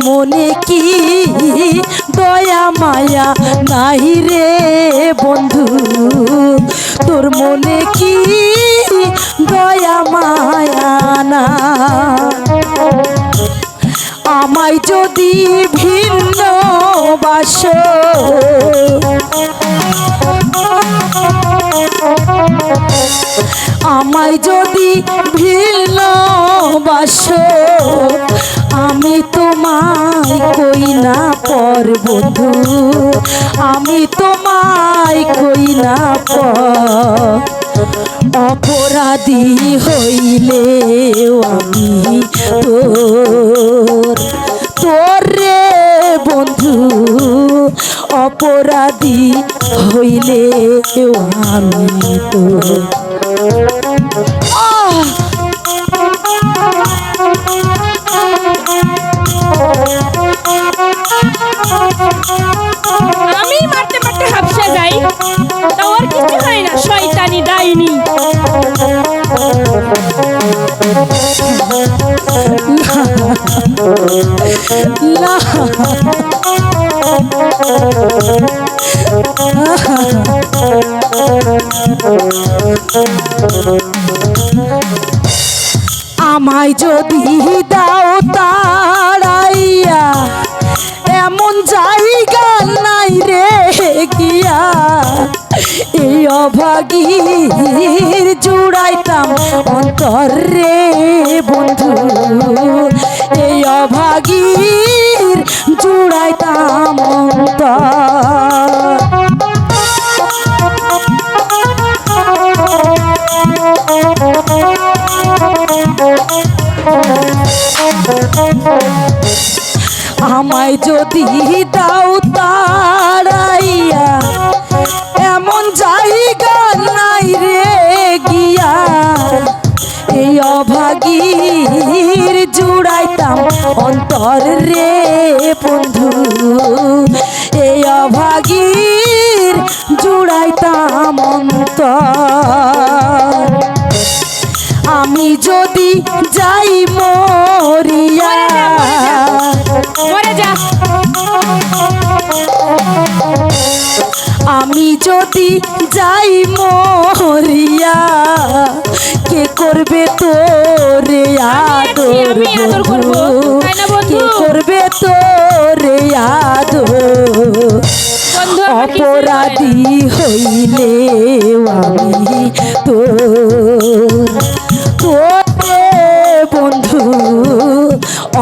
মনে কি দয়া মায়া নাই রে বন্ধু, তোর মনে কি দয়া মায়া না। আমায় যদি ভিন্ন বাসো, আমায় যদি ভিন্ন বাসো, আমি তোমায় কই না পর বন্ধু, আমি তোমায় কই না পর। অপরাধী হইলে আমি তোর রে বন্ধু, অপরাধী হইলে আমি তোর। আমি মারতে মারতে হাফসা যাই, তা ওর কিছু হয় না, শয়তানি ডাইনি। না আমায় যদি দাও তাড়াইয়া, এমন জায়গা নাই রে গিয়া, এই অভাগীর জুড়াইতাম অন্তর রে বন্ধু, এই অভাগীর জুড়াইতাম অন্তর। আমায় যদি দাও তাড়াইয়া, এমন জায়গা নাই রে গিয়া, এই অভাগীর জুড়াইতাম অন্তর রে বন্ধু, এই অভাগীর জুড়াইতাম অন্তর। আমি যদি যাই মরিয়া, আমি যদি যাই মরিয়া, কে করবে তোরে আদর বন্ধু, কে করবে তোরে আদর। অপরাধী হইলে আমি তোরে বন্ধু,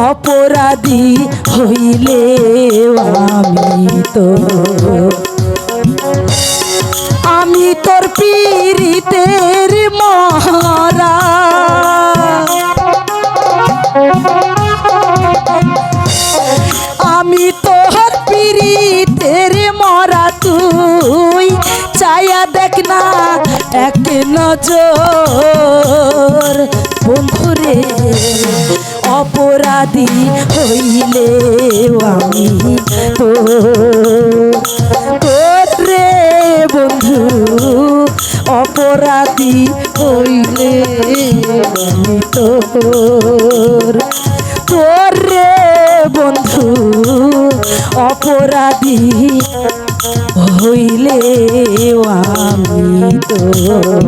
অপরাধী হইলে আমি আমি তোর পীড়িতের মরা, আমি তোর পীড়িতের মরা, তুই চায়া দেখ না এক নজর বন্ধুরে। অপরাধী হইলে আমি তোর রে বন্ধু, অপরাধী হইলে আমি তোর রে বন্ধু, অপরাধী হইলে আমি তোর।